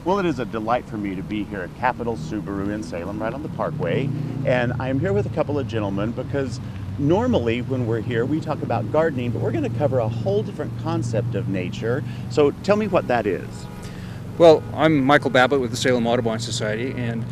Well, it is a delight for me to be here at Capital Subaru in Salem, right on the Parkway. And I'm here with a couple of gentlemen because normally when we're here, we talk about gardening, but we're going to cover a whole different concept of nature. So tell me what that is. Well, I'm Michael Babbitt with the Salem Audubon Society, and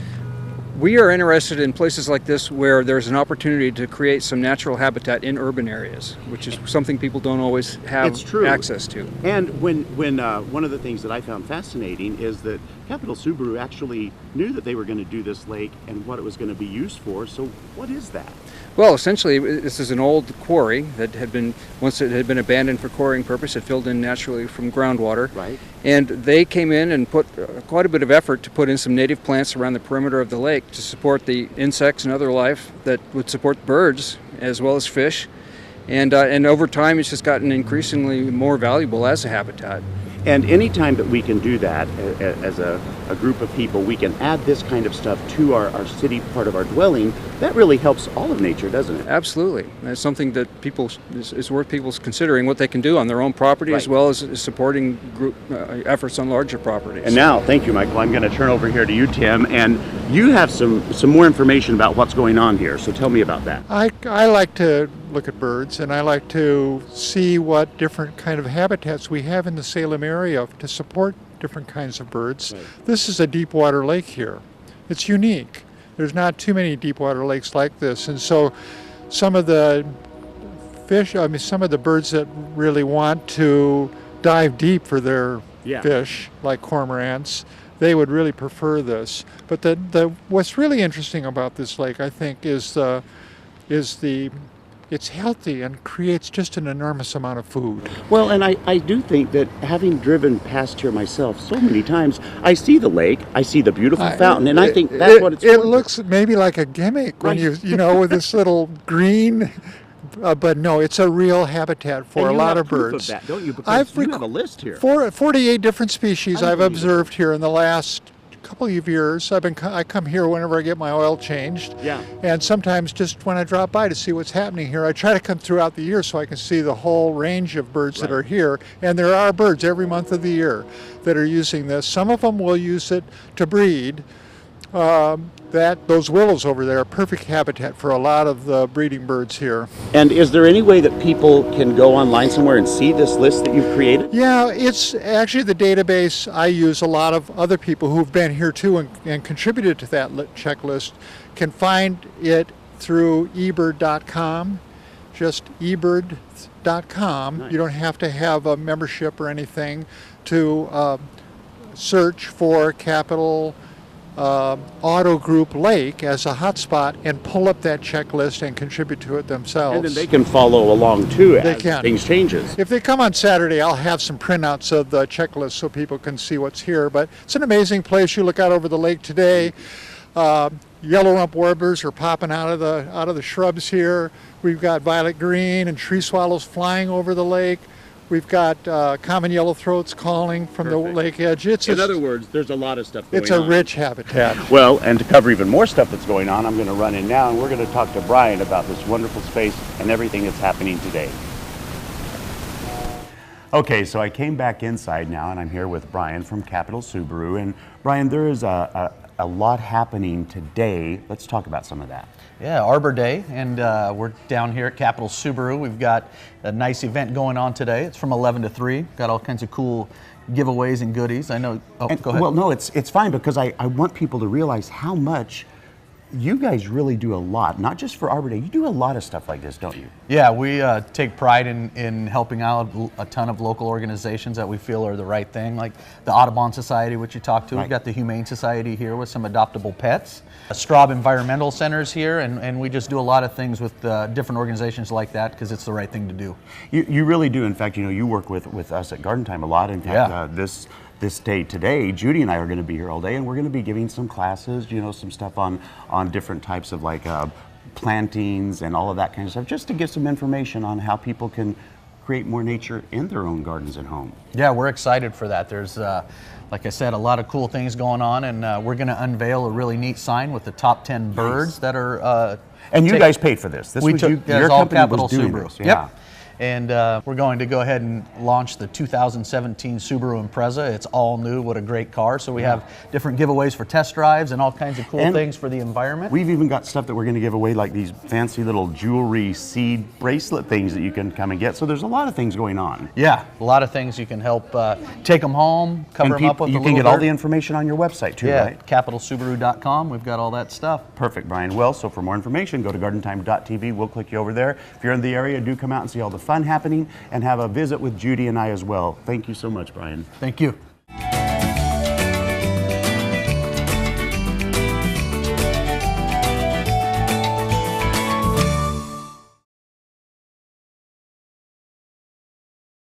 we are interested in places like this where there's an opportunity to create some natural habitat in urban areas, which is something people don't always have access to. And when one of the things that I found fascinating is that Capital Subaru actually knew that they were going to do this lake and what it was going to be used for. So what is that? Well, essentially, this is an old quarry that had been, once it had been abandoned for quarrying purpose, it filled in naturally from groundwater. Right. And they came in and put quite a bit of effort to put in some native plants around the perimeter of the lake to support the insects and other life that would support birds as well as fish. And over time, it's just gotten increasingly more valuable as a habitat. And anytime that we can do that as a group of people, we can add this kind of stuff to our city part of our dwelling, that really helps all of nature, doesn't it? Absolutely. That's something that is worth people considering what they can do on their own property, as well as supporting group efforts on larger properties. And now, thank you, Michael, I'm going to turn over here to you, Tim, and you have some more information about what's going on here, so tell me about that. I like to look at birds, and I like to see what different kind of habitats we have in the Salem area to support different kinds of birds. Right. This is a deep water lake here. It's unique. There's not too many deep water lakes like this, and so some of the some of the birds that really want to dive deep for their fish, like cormorants, they would really prefer this. But what's really interesting about this lake, I think, is it's healthy and creates just an enormous amount of food. Well, and I do think that having driven past here myself so many times, I see the lake, I see the beautiful fountain, and I think that's what it's for. It looks maybe like a gimmick when you know, with this little green, but no, it's a real habitat for a lot of birds. Of that, don't you? Because you have a list here. 48 different species I've observed here in the last couple of years. I come here whenever I get my oil changed. Yeah. And sometimes just when I drop by to see what's happening here. I try to come throughout the year so I can see the whole range of birds that are here. And there are birds every month of the year that are using this. Some of them will use it to breed. Those willows over there are perfect habitat for a lot of the breeding birds here. And is there any way that people can go online somewhere and see this list that you've created? Yeah, it's actually the database I use. A lot of other people who've been here too and contributed to that checklist can find it through ebird.com, just ebird.com. Nice. You don't have to have a membership or anything to search for Capital Auto Group Lake as a hotspot and pull up that checklist and contribute to it themselves. And then they can follow along too as things changes. If they come on Saturday, I'll have some printouts of the checklist so people can see what's here. But it's an amazing place. You look out over the lake today. Yellow rump warblers are popping out of the shrubs here. We've got violet green and tree swallows flying over the lake. We've got common yellow throats calling from the lake edge. In other words, there's a lot of stuff going on. It's a rich habitat. Well, and to cover even more stuff that's going on, I'm going to run in now and we're going to talk to Brian about this wonderful space and everything that's happening today. Okay, so I came back inside now and I'm here with Brian from Capital Subaru. And Brian, there is a lot happening today. Let's talk about some of that. Yeah, Arbor Day, and we're down here at Capital Subaru. We've got a nice event going on today. It's from 11 to 3. Got all kinds of cool giveaways and goodies. I know, go ahead. Well, no, it's fine because I want people to realize how much you guys really do a lot, not just for Arbor Day. You do a lot of stuff like this, don't you? Yeah, we take pride in helping out a ton of local organizations that we feel are the right thing, like the Audubon Society, which you talked to. We've got the Humane Society here with some adoptable pets. Straub Environmental Center's here, and we just do a lot of things with different organizations like that because it's the right thing to do. You really do. In fact, you know, you work with us at Garden Time a lot. In fact, this day today, Judy and I are going to be here all day, and we're going to be giving some classes, you know, some stuff on different types of like plantings and all of that kind of stuff, just to give some information on how people can create more nature in their own gardens and home. Yeah, we're excited for that. There's, like I said, a lot of cool things going on, and we're going to unveil a really neat sign with the top 10 birds that are. And you guys paid for this. This we was took your all company Capital was doing Subaru. this. Yeah. Yep. And we're going to go ahead and launch the 2017 Subaru Impreza. It's all new. What a great car. So we have different giveaways for test drives and all kinds of cool things for the environment. We've even got stuff that we're going to give away, like these fancy little jewelry seed bracelet things that you can come and get. So there's a lot of things going on. Yeah, a lot of things you can help take them home, cover them up with a you little can get all dirt. the information on your website too, Yeah, right? capitalsubaru.com. We've got all that stuff. Perfect, Brian. Well, so for more information, go to gardentime.tv. We'll click you over there. If you're in the area, do come out and see all the fun happening and have a visit with Judy and I as well. Thank you so much, Brian. Thank you.